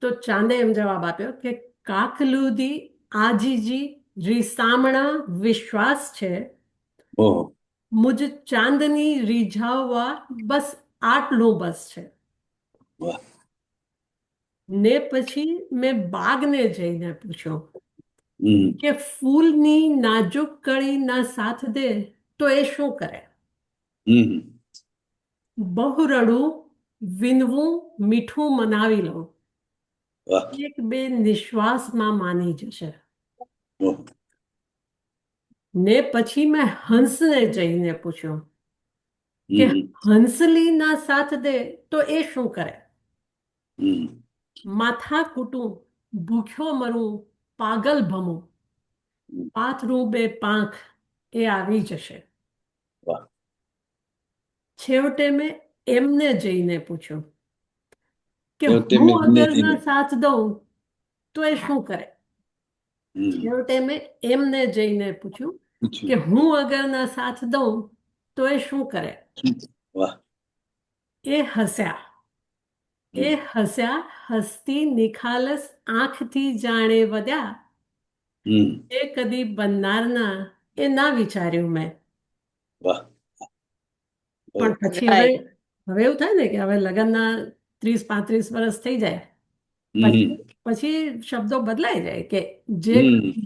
તો ચાંદે એમ જવાબ આપ્યો કે કાકલુદી આજીજી રીસામણા વિશ્વાસ છે, મુજ ચાંદની રીઝાવવા બસ આટલું બસ છે. ને પછી મેં બાગને જઈને પૂછ્યો કે ફૂલની નાજુક કળી ના સાથ દે તો એ શું કરે? બહુ રડું, વિનવું, મીઠું મનાવી લઉં, એક બે નિશ્વાસમાં માની જશે. ને પછી મેં હંસને જઈને પૂછ્યું કે હંસલી ના સાથ દે તો એ શું કરે? માથા કૂટું, ભૂખ્યો મરું, પાગલ ભમો, પાથરું બે પાંખ એ આવી જશે.
વાહ.
છેવટે મેં એમને જઈને પૂછ્યું કે
છેવટે
હું
મેં એમને
અગર
જઈને
ના સાથ દઉં તો એ શું કરે? છેવટે મેં એમને જઈને પૂછ્યું કે
પૂછ્યું.
હું અગર ના સાથ દઉં તો એ શું કરે?
વાહ.
એ હસ્યા. એ હસ્યા, હસતી નિખાલસ આંખથી જાણે વધ્યા. એ કદી બનનારના એ ના વિચાર્યું મેં.
વાહ.
પણ પછી
Right.
હવે એવું થાય ને કે હવે લગ્નના 30-35 વર્ષ થઈ જાય પછી પછી શબ્દો બદલાઈ જાય કે જે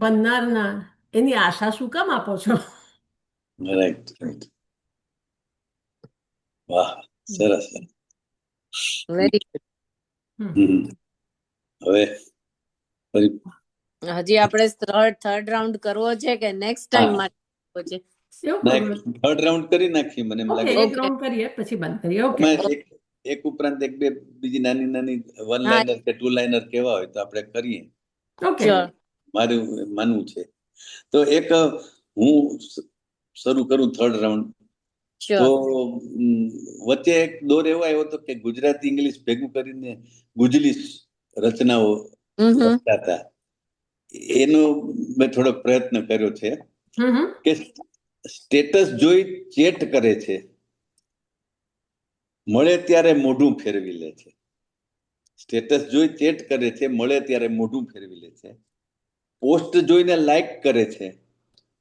બનનારના એની આશા શું કામ આપો છો?
Right right. વાહ, સરસ.
Very good.
હવે ફરી
હજી આપણે થર્ડ રાઉન્ડ કરવો છે કે નેક્સ્ટ ટાઈમ માટે કરવો છે?
એવું
ના,
કરવું?
થર્ડ રાઉન્ડ કરી નાખીએ, મને એમ
ઓકે,
લાગે.
એક રાઉન્ડ કરીએ પછી બંધ કરીએ. ઓકે,
એમાં એક ઉપરાંત એક બે બીજી નાની નાની વન
હા.
લાઇનર કે ટુ લાઇનર કેવા હોય તો આપણે કરીએ.
ઓકે.
Sure.
મારું માનવું છે. તો એક હું શરૂ કરું થર્ડ રાઉન્ડ. તો
Sure.
વચ્ચે એક દોર એવો આવ્યો હતો કે ગુજરાતી ઇંગ્લિશ ભેગું કરીને ગુજલીશ રચનાઓ લખતા હતા. એનો મેં થોડો પ્રયત્ન કર્યો છે કે સ્ટેટસ જોઈ ચેટ કરે છે, મળે ત્યારે મોઢું ફેરવી લે છે. સ્ટેટસ જોઈ ચેટ કરે છે, મળે ત્યારે મોઢું ફેરવી લે છે. પોસ્ટ જોઈને લાઈક કરે છે,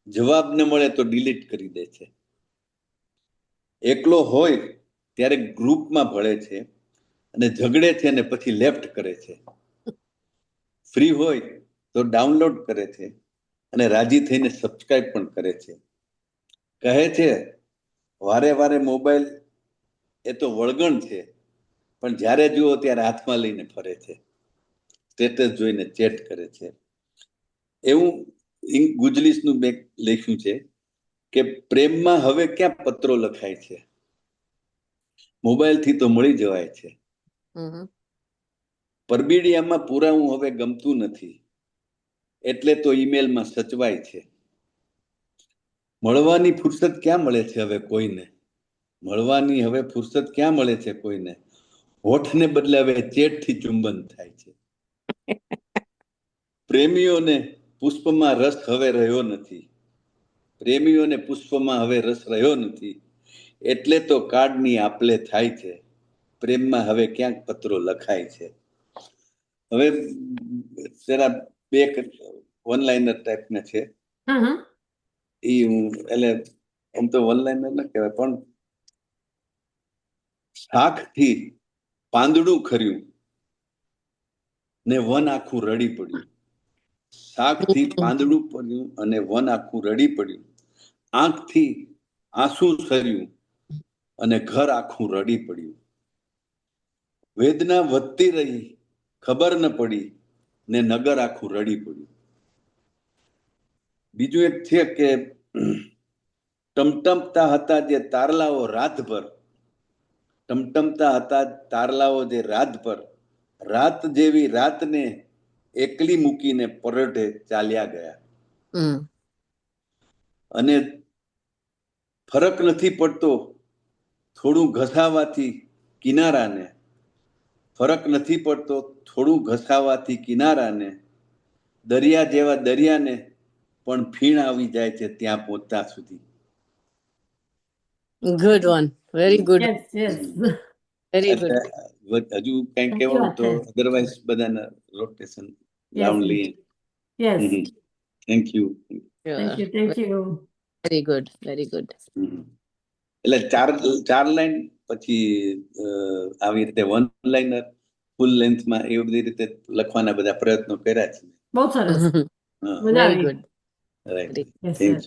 જવાબ ન મળે તો ડિલીટ કરી દે છે. એકલો હોય ત્યારે ગ્રુપમાં ભળે છે અને ઝઘડે છે અને પછી લેફ્ટ કરે છે. ફ્રી હોય તો ડાઉનલોડ કરે છે અને રાજી થઈને સબસ્ક્રાઇબ પણ કરે છે. કહે છે વારે વારે મોબાઈલ એ તો વળગણ છે, પણ જ્યારે જુઓ ત્યારે હાથમાં લઈને ફરે છે. સ્ટેટસ જોઈને ચેટ કરે છે. એવું ગુજલીસનું મેં લખ્યું છે કે પ્રેમમાં હવે ક્યાં પત્રો લખાય છે, મોબાઈલથી તો મળી જવાય છે. પરબીડિયામાં પુરાવું હવે ગમતું નથી, એટલે તો ઈમેલમાં સચવાય છે. મળવાની ફુરસત ક્યાં મળે છે હવે કોઈને, મળવાની હવે ફુરસત ક્યાં મળે છે કોઈને. હોઠને બદલે હવે ચેટથી ચુંબન થાય છે. પ્રેમીઓને પુષ્પમાં રસ હવે રહ્યો નથી, પ્રેમીઓને પુષ્પમાં હવે રસ રહ્યો નથી, એટલે તો કાર્ડની આપલે થાય છે. પ્રેમમાં હવે ક્યાંક પત્રો લખાય છે. હવે જરા બે વન લાઇનર ટાઈપના છે. એ હું એટલે આમ તો વન લાઇનર ના કહેવાય, પણ શાખથી પાંદડું ખર્યું ને વન આખું રડી પડ્યું. શાકથી પાંદડું પડ્યું અને વન આખું રડી પડ્યું. આંખથી આંસુ સર્યું અને ઘર આખું રડી પડ્યું. વેદના વધતી રહી, ખબર ન પડી ને નગર આખું રડી પડ્યું. બીજું એક છે કે ટમટમતા હતા જે તારલાઓ રાતભર, ટમટમતા હતા તારલાઓ જે રાતભર, રાત જેવી રાતને એકલી મૂકીને પરડે ચાલ્યા ગયા. અને ફરક નથી પડતો થોડું ઘસાવાથી કિનારાને, ફરક નથી પડતો થોડું ઘસાવાથી કિનારાને, દરિયા જેવા દરિયાને પણ ફીણ આવી જાય છે ત્યાં પહોંચતા સુધી.
Good one, very good,
yes yes.
Very good.
હજુ કઈ કહેવું તો અધરવાઇઝ બધાના રોટેશન રાઉન્ડ લઈએ.
Yes.
Thank you.
Thank you.
Very good, very good.
એટલે ચાર લાઈન પછી આવી રીતે વન લાઇનર ફૂલ લેન્થમાં એવી બધી રીતે લખવાના બધા પ્રયત્નો કર્યા છે.
બહુ સરસ.
Very good.
Right. Thank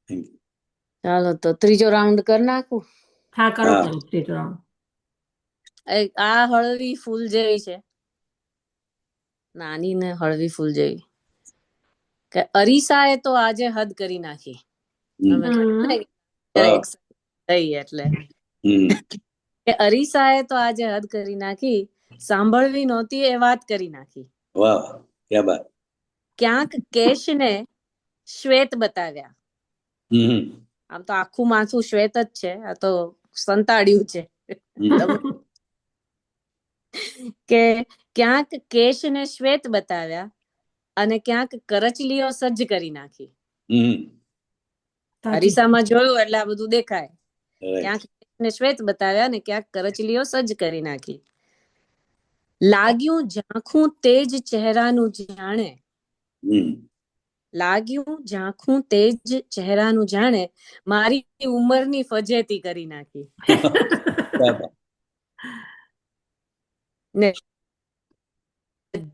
you.
ચાલો તો ત્રીજો રાઉન્ડ કરી નાખું.
હા, કરો ત્રીજો રાઉન્ડ.
આ હળવી ફૂલ જેવી છે, નાની ને હળવી ફૂલ જેવી, કે અરીસાએ તો આજે હદ કરી નાખી. એટલે કે અરીસાએ તો આજે હદ કરી નાખી, સાંભળવી નહોતી એ વાત કરી નાખી.
વાહ, ક્યા બાત.
ક્યાંક કેશને શ્વેત બતાવ્યા.
હમ
આમ તો આખું માથું શ્વેત જ છે, આ તો સંતાડ્યું છે. તમે કે ક્યાંક કેશને શ્વેત બતાવ્યા અને ક્યાંક કરચલીઓ સજ્જ કરી નાખી.
હમ
સાચું.
અરીસામાં જોયું એટલે આ બધું દેખાય.
રાઈટ
ક્યાંક કેશને શ્વેત બતાવ્યા અને ક્યાંક કરચલીઓ સજ્જ કરી નાખી. લાગ્યું ઝાંખું તેજ ચહેરાનું જાણે,
હમ
લાગ્યું ઝાંખું તેજ ચહેરાનું જાણે મારી ઉંમરની ફજેતી કરી નાખી.
બરાબર.
ને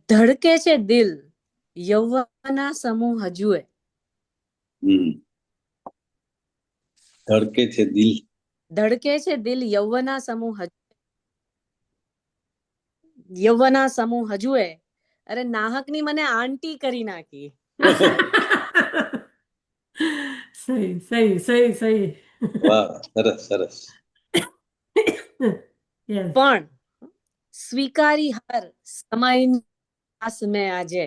ધડકે છે દિલ યૌવના સમૂહ હજુએ.
હમ ધડકે છે દિલ.
ધડકે છે દિલ યૌવના સમૂહ યૌવના સમૂહ હજુએ. અરે નાહકની મને આંટી કરી નાખી.
સહી સહી સહી સહી.
વાહ, સરસ સરસ.
યસ.
પણ સ્વીકારી હાર સમયની પાસ મેં આજે,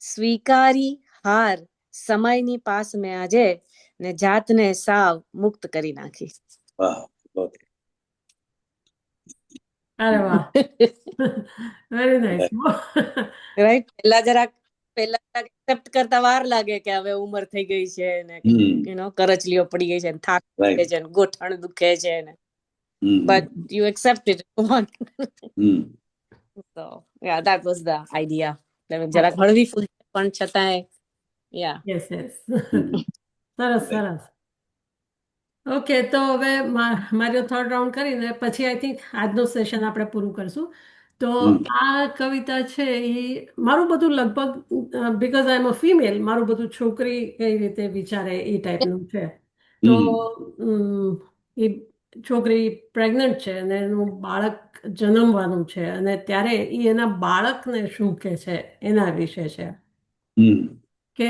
સ્વીકારી હાર સમયની પાસ મેં આજે ને જાતને સાવ મુક્ત કરી નાખી.
વાહ, બહુ
અરે વાહ, વેરી નાઇસ.
રાઈટ. પહેલા એક્સેપ્ટ કરતા વાર લાગે કે હવે ઉંમર થઈ ગઈ છે ને કરચલીઓ પડી ગઈ છે ને થાક લાગે છે ને ગોઠણ દુખે છે ને, but you accept it. So yeah, that was the idea. જરાક હળવી ફૂલ પણ છતાંય યા.
Yes yes. સરસ સરસ. ઓકે, તો હવે મારો થર્ડ રાઉન્ડ કરીને પછી આઈ થિંક આજનું સેશન આપણે પૂરું કરશું. તો આ કવિતા છે એ મારું બધું લગભગ because I M a female, મારું બધું છોકરી કઈ રીતે વિચારે એ ટાઈપનું છે. તો એ છોકરી પ્રેગ્નન્ટ છે અને એનું બાળક જન્મવાનું છે અને ત્યારે એ એના બાળકને શું કહે છે એના વિશે છે કે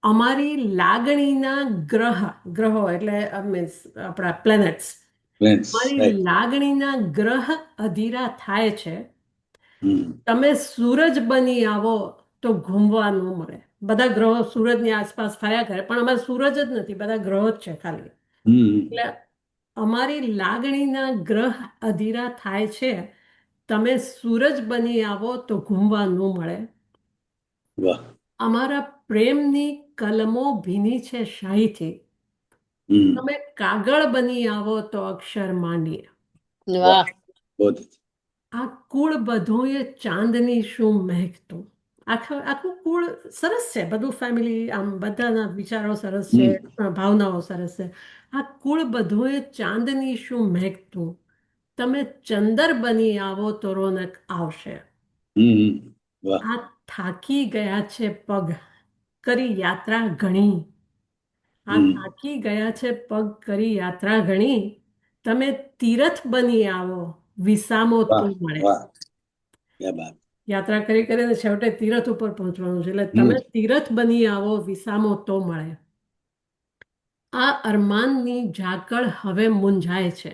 અમારી લાગણીના ગ્રહો એટલે મીન્સ આપણા પ્લેનેટ્સ, અમારી લાગણીના ગ્રહ અધીરા થાય છે. તમે સૂરજ બની આવો તો ઘૂમવા ન મળે. બધા ગ્રહો સૂરજની આસપાસ ફર્યા કરે પણ અમારે સૂરજ જ નથી, બધા ગ્રહો જ છે ખાલી. એટલે અમારી લાગણીના ગ્રહ અધીરા થાય છે, તમે સૂરજ બની આવો તો ઘૂમવા ન મળે. અમારા પ્રેમની કલમો ભીની છે શાહીથી, તમે કાગળ બની આવો તો અક્ષર માંડીએ.
વાહ.
આ કુળ બધું એ ચાંદની શું મહેકતું. આખું કુળ સરસ છે, બધું ફેમિલી આમ બધાના વિચારો સરસ છે, ભાવનાઓ સરસ છે. આ કુળ બધું એ ચાંદની શું મહેકતું, તમે ચંદર બની આવો તો રોનક આવશે. આ થાકી ગયા છે પગ કરી યાત્રા ઘણી, આ થાકી ગયા છે પગ કરી યાત્રા ઘણી, તમે તીરથ બની આવો વિસામો તો મળે. યાત્રા કરી કરીને છેવટે તીરથ ઉપર પહોંચવાનું છે, એટલે તમે તીરથ બની આવો વિસામો તો મળે. આ અરમાનની ઝાકળ હવે મૂંઝાય છે.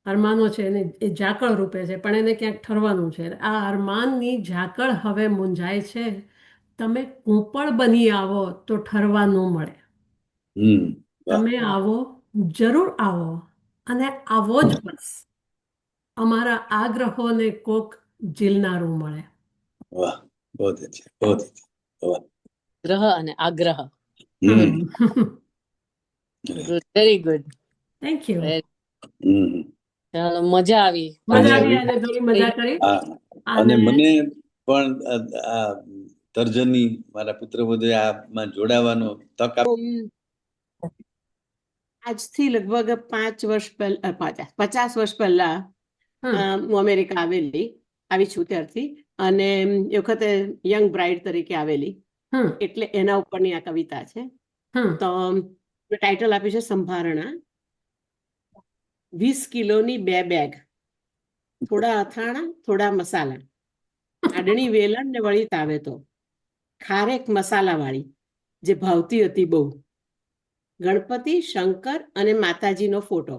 અરમાનો છે એને એ ઝાકળ રૂપે છે પણ એને ક્યાંક ઠરવાનું છે. આ અરમાનની ઝાકળ હવે મૂંઝાય છે, તમે કૂંપળ બની આવો તો ઠરવા ન મળે. તમે આવો, જરૂર આવો અને આવો જ બસ. અમારા આગ્રહોને કોક ઝીલનારું મળે.
વાહ, બહુ અચ્છા, બહુ અચ્છા.
ગ્રહ અને આગ્રહ. Good, very good.
Thank you.
ચાલો, મજા આવી.
અને થોડી મજા કરી.
અને મને પણ આ તર્જની મારા પુત્ર બધે આમાં જોડાવાનો તક આપી.
આજથી લગભગ 50 વર્ષ પહેલા હું અમેરિકા આવી છું ત્યારથી, અને એ વખતે યંગ બ્રાઇડ તરીકે આવેલી, એટલે એના ઉપરની આ કવિતા છે. તો ટાઇટલ આપ્યું છે સંભારણા. 20 કિલોની 2 બેગ, થોડા અથાણા થોડા મસાલા, આડણી વેલણ ને વળી તાવે તો, ખારેક મસાલા વાળી જે ભાવતી હતી બહુ, ગણપતિ શંકર અને માતાજીનો ફોટો,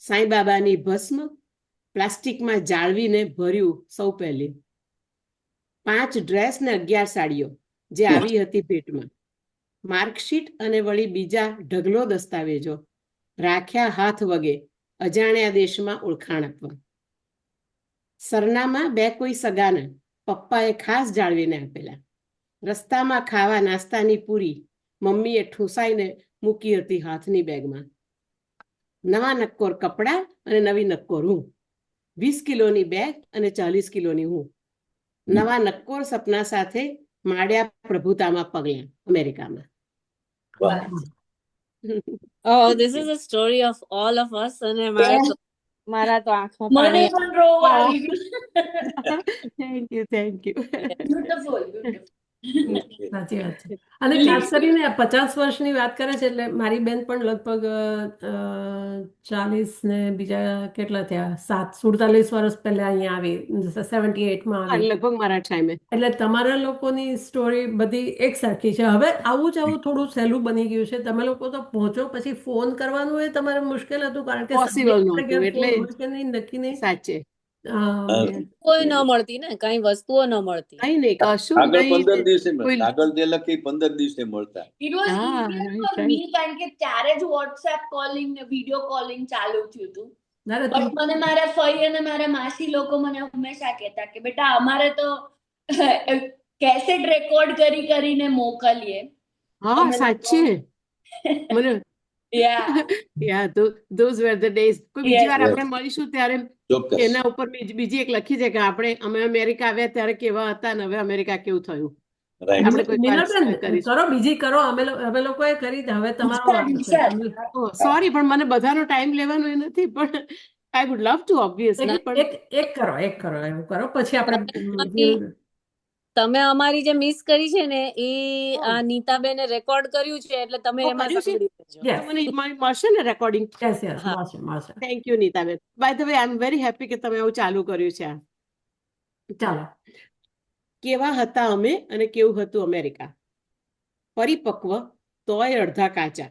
સાંઈ બાબાની ભસ્મ, પ્લાસ્ટિકમાં જાળવીને ભર્યું સૌ પહેલી. 5 ડ્રેસ ને 11 સાડીઓ જે આવી હતી ભેટમાં. માર્કશીટ અને વળી બીજા ઢગલો દસ્તાવેજો રાખ્યા હાથ વગે અજાણ્યા દેશમાં ઓળખાણ આપવા. સરનામા 2 કોઈ સગાના પપ્પાએ ખાસ જાળવીને આપેલા. રસ્તામાં ખાવા નાસ્તાની પૂરી મમ્મીએ ઠૂંસાઈને મૂકી હતી હાથની બેગમાં. નવા નક્કોર કપડાં અને નવી નક્કોર હું. 20 કિલોની બેગ અને 40 કિલોની હું. નવા નક્કોર સપના સાથે માંડ્યા પ્રભુતામાં પગલાં અમેરિકામાં.
Oh, this is a story of all of us. અને મારા તો આંખમાં
મને
પાણી
પણ રોવા આવી ગયું.
Thank you.
બ્યુટીફુલ.
સાચી વાત છે. અને ખાસ કરીને 50 વર્ષની વાત કરે છે એટલે મારી બેન પણ લગભગ 40 ને બીજા કેટલા થયા 47 વર્ષ પહેલા અહીંયા આવી 78માં આવી.
લગભગ મારા ટાઈમે.
એટલે તમારા લોકોની સ્ટોરી બધી એક સરખી છે. હવે આવું જ આવું થોડું સહેલું બની ગયું છે. તમે લોકો તો પહોંચો પછી ફોન કરવાનું એ તમારે મુશ્કેલ હતું કારણ કે
પોસિબલ નહોતું એટલે
નક્કી નહીં.
સાચે
કોઈ ન મળતી ને કઈ વસ્તુઓ ન મળતી.
કઈ નહીં કશું
આગળ
નહીં.
15 દિવસે મળતા. આગળ જે લખી 15 દિવસે મળતા.
It was
Ah,
easier
right,
for
right.
me કારણ કે ત્યારે જ WhatsApp calling ને વિડિયો કોલિંગ ચાલુ થયું હતું.
ના, ના,
બટ મને મારા ફઈ અને મારા માસી લોકો મને હંમેશા કહેતા કે બેટા અમારે તો કેસેટ રેકોર્ડ કરીને મોકલીએ.
હા સાચે મને
Yeah.
those were the days. કોઈ બીજી વાર
Yes.
આપણે મળીશું ત્યારે
ચોક્કસ.
એના ઉપર બીજી એક લખી છે કે અમે અમેરિકા આવ્યા ત્યારે કેવા હતા ને હવે અમેરિકા કેવું થયું.
રાઈટ.
આપણે કોઈ વાર
નીલાબેન,
કરીશું.
કરો બીજી કરો અમે લોકોએ કરી હવે તમારો વારો છે.
સોરી પણ મને બધાનો ટાઈમ લેવાનો એ નથી પણ I would love to obviously પણ
એક કરો એવું કરો પછી આપણે
તમે અમારી જે મિસ કરી છે ને એ આ નીતાબેને રેકોર્ડ કર્યું છે એટલે તમે એમાં
કર્યું છે?
સાંભળી લેજો.
મને મળશે ને રેકોર્ડિંગ.
યસ મળશે.
Thank you Nitaben. By the way I am very happy કે તમે આવું ચાલુ કર્યું છે.
ચાલો.
કેવા હતા અમે અને કેવું હતું અમેરિકા. પરિપક્વ તોય અડધા કાચા.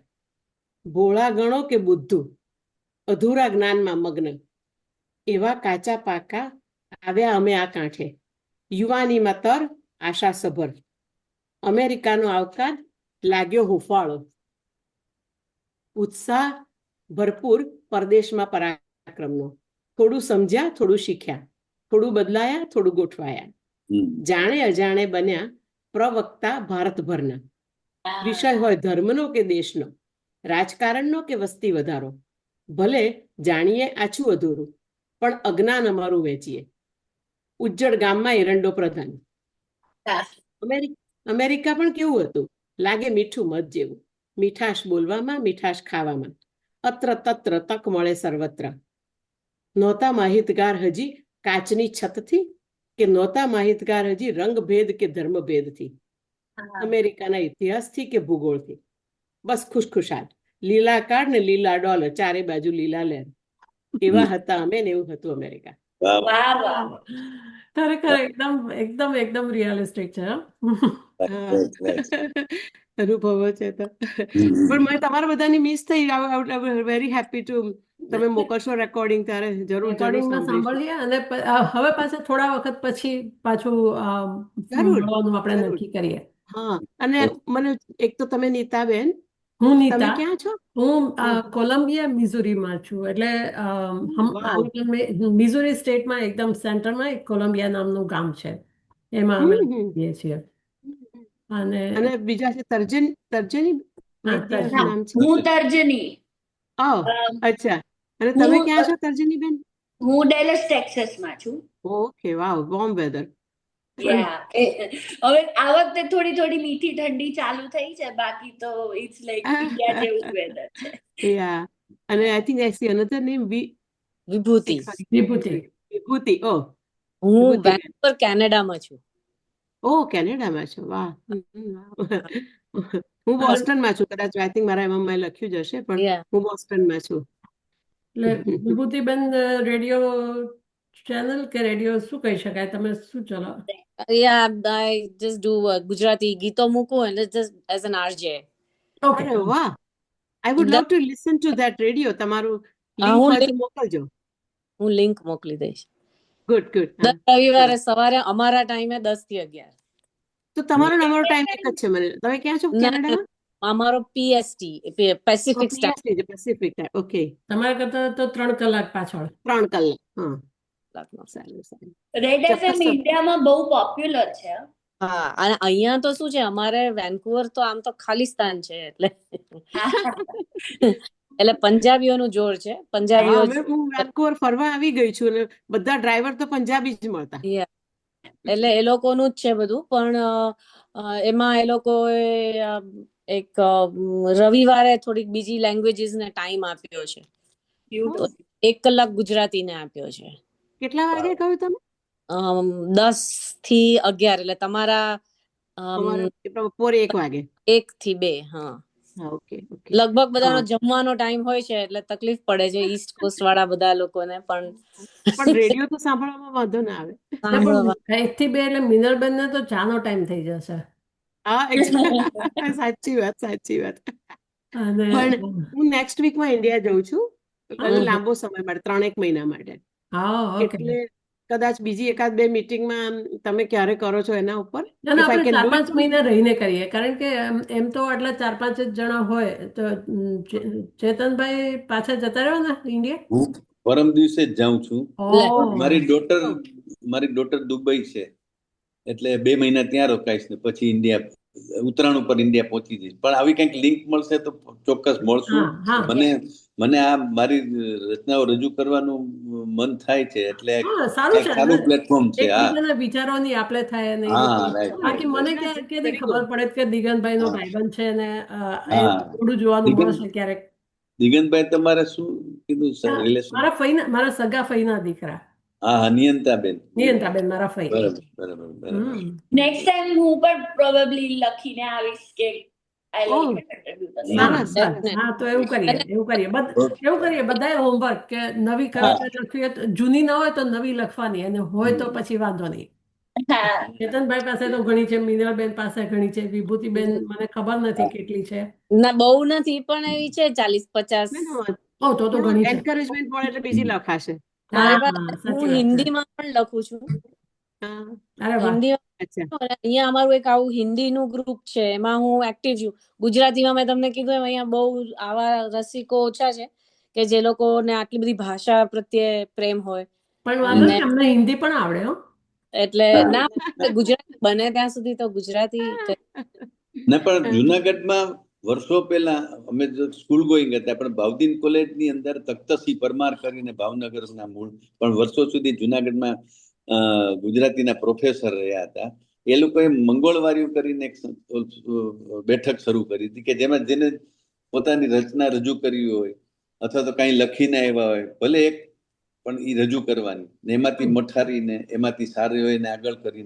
ભોળા ગણો કે બુદ્ધુ. અધૂરા જ્ઞાનમાં મગ્ન. એવા કાચા પાકા આવ્યા અમે આ કાંઠે. યુવાનીમાં તર આશા સભર. અમેરિકાનો આવકાર લાગ્યો હુફાળો. ઉત્સાહ ભરપૂર પરદેશમાં પરાક્રમનો. થોડું સમજ્યા થોડું શીખ્યા. થોડું બદલાયા થોડું ગોઠવાયા. જાણે અજાણે બન્યા પ્રવક્તા ભારતભરના. વિષય હોય ધર્મનો કે દેશનો, રાજકારણનો કે વસ્તી વધારો. ભલે જાણીએ આછું અધૂરું પણ અજ્ઞાન અમારું વેચીએ. ઉજ્જડ ગામમાં એરંડો પ્રધાન. અમેરિકા પણ કેવું હતું? લાગે મીઠું મધ જેવું. મીઠાશ બોલવામાં મીઠાશ ખાવામાં. અત્ર તત્ર તક મળે સર્વત્ર. નહોતા માહિતગાર હજી કાચની છતથી કે નહોતા માહિતગાર હજી રંગભેદ કે ધર્મભેદથી. અમેરિકાના ઇતિહાસથી કે ભૂગોળથી. બસ ખુશખુશાલ લીલા કાર્ડ ને લીલા ડોલર ચારે બાજુ લીલા લહેર. એવા હતા અમે ને એવું હતું અમેરિકા.
ખરેખર એકદમ રિયલિસ્ટિક છે.
અનુભવો છે તો પણ મને તમારા બધાની મિસ થઈ. વેરી હેપી ટુ તમે મોકલશો રેકોર્ડિંગ ત્યારે જરૂર
સાંભળીએ અને હવે પાછા થોડા વખત પછી પાછું મળવાનું આપણે નક્કી કરીએ.
હા અને મને એક તો તમે નીતાબેન
હું
તમે
નીતા
ક્યાં છો?
હું કોલંબિયા મિઝુરીમાં છું. એટલે મિઝુરી સ્ટેટમાં એકદમ સેન્ટરમાં એક કોલંબિયા નામનું ગામ છે એમાં અમે રહીએ છીએ.
અને બીજા છે તર્જની નામ છે.
હું તર્જની.
અચ્છા અને તમે ક્યાં છો તર્જની બેન?
હું ડેલસ ટેક્સાસમાં છું.
Okay wow warm weather.
હવે આ વખતે થોડી મીઠી ઠંડી ચાલુ થઈ છે બાકી તો ઇટ્સ લાઈક ઇન્ડિયા જેવું વેધર છે.
અને I think I see another name
Vibhuti. હું વેન્કુવર કેનેડામાં છું.
કેનેડામાં છો. વાહ. હું બોસ્ટનમાં છું. કદાચ આઈ થિંક મારા એમાં મેં લખ્યું જ હશે પણ હું બોસ્ટનમાં છું.
એટલે વિભૂતિબેન રેડિયો ચેનલ કે રેડિયો શું કહી શકાય? તમે શું ચલાવો?
I just do ગુજરાતી ગીતો મૂકું and just as an RJ.
Okay.
વાહ. I would love to listen to that radio. તમારું લિંક હોય તો મોકલજો.
હું લિંક મોકલી દઈશ.
Good good.
દર રવિવારે સવારે અમારા ટાઈમે 10 થી 11.
તો તમારો ને અમારો ટાઈમ એક જ છે. મને તમે ક્યાં છો કેનેડામાં?
અમારો PST Pacific standard
Pacific time. Okay.
તમારા કરતા તો 3 કલાક પાછળ.
3 કલાક. હા,
સારું.
રેડ FM ઇન્ડિયામાં બહુ પોપ્યુલર છે.
હા, અને અહીંયા તો શું છે, અમારે વેન્કુવર તો આમ તો ખાલિસ્તાન છે, એટલે પંજાબીઓનું જોર છે. પંજાબીઓ
હું વેન્કુવર ફરવા આવી ગઈ છું અને બધા ડ્રાઈવર તો પંજાબી જ મળતા.
એટલે એ લોકોનું જ છે બધું, પણ એમાં એ લોકો એક રવિવારે થોડીક બીજી લેંગ્વેજીસ ને ટાઈમ આપ્યો છે. 1 કલાક ગુજરાતીને આપ્યો છે.
કેટલા વાગે કહ્યું તમે?
10 થી 11, એટલે તમારા
બપોરે 1 વાગે.
1 થી 2. હા,
ઓકે.
લગભગ બધાનો જમવાનો ટાઈમ હોય છે, એટલે તકલીફ પડે છે ઈસ્ટ કોસ્ટ વાળા બધા લોકોને. પણ
રેડિયો તો સાંભળવામાં વાંધો ના આવે.
1 થી 2 એટલે મિનલબેન ને તો ચાનો ટાઈમ થઈ જશે.
હા, સાચી વાત. પણ હું નેક્સ્ટ વીકમાં ઇન્ડિયા જઉં છું, લાંબો સમય માટે, 3-1 મહિના માટે. એટલે કદાચ બીજી 1-2 મીટિંગમાં તમે ક્યારે કરો છો એના ઉપર.
આપણે 4-5 મહિના રહીને કરીએ, કારણ કે એમ તો આટલા 4-5 જ જણા હોય તો. ચેતનભાઈ પાછા જતા રહ્યો ને ઇન્ડિયા?
હું પરમ દિવસે જ જાઉં છું. મારી ડોટર દુબઈ છે, એટલે 2 મહિના ત્યાં રોકાઈશ ને પછી ઇન્ડિયા ઉત્તરાયણ ઉપર ઇન્ડિયા પહોંચી જઈશ. પણ આવી કંઈક લિંક મળશે તો ચોક્કસ મળશું. મને આ મારી રચનાઓ રજૂ કરવાનું મન થાય છે, એટલે સારું પ્લેટફોર્મ છે.
વિચારોની આપણે થાય ને બાકી મને ક્યાંથી ખબર પડે કે દિગંતભાઈ નો ભાઈબંધ છે ને થોડું જોવાનું મળશે ક્યારેક.
દિગંતભાઈ તમારે શું કીધું?
મારા સગા ફઈના દીકરા.
હા, નિયંતાબેન
મારા ફઈ.
બરાબર.
નેક્સ્ટ ટાઈમ હું પણ પ્રોબેબલી લખીને આવીશ કે
હા, તો એવું કરીએ બધાએ હોમવર્ક કે નવી કવિતા લખવી, જૂની ના હોય તો નવી લખવાની, અને હોય તો પછી વાંધો નહીં. ચેતનભાઈ પાસે તો ઘણી છે, મિનલબેન પાસે ઘણી છે, વિભૂતિબેન મને ખબર નથી કેટલી છે.
ના, બહુ નથી, પણ એવી છે 40-50.
તો ઘણી છે.
એન્કરેજમેન્ટ મળે એટલે બીજી લખાશે.
હું હિન્દીમાં પણ લખું છું. અહીંયા અમારું એક આવું હિન્દીનું ગ્રુપ છે, એમાં હું એક્ટિવ છું. ગુજરાતીમાં મેં તમને કીધું એમ અહીંયા બહુ આવા રસિકો ઓછા છે કે જે લોકોને આટલી બધી ભાષા પ્રત્યે પ્રેમ હોય.
પણ અમને હિન્દી પણ આવડે હો.
એટલે ના, ગુજરાતી બને ત્યાં સુધી તો ગુજરાતી.
ના, પણ જુનાગઢમાં વર્ષો પહેલા અમે સ્કૂલ ગોઈંગ હતા, પણ ભાવદીન કોલેજની અંદર તખ્તસિંહ પરમાર કરીને ભાવનગરના મૂળ, પણ વર્ષો સુધી જુનાગઢમાં ગુજરાતીના પ્રોફેસર રહ્યા હતા. એ લોકોએ મંગળવારીઓ કરીને એક બેઠક શરૂ કરી હતી કે જેમાં જેને પોતાની રચના રજૂ કરવી હોય અથવા તો કઈ લખીને આવ્યા હોય, ભલે એક પણ એ રજૂ કરવાની, એમાંથી મઠારીને એમાંથી સારી હોય ને આગળ કરીને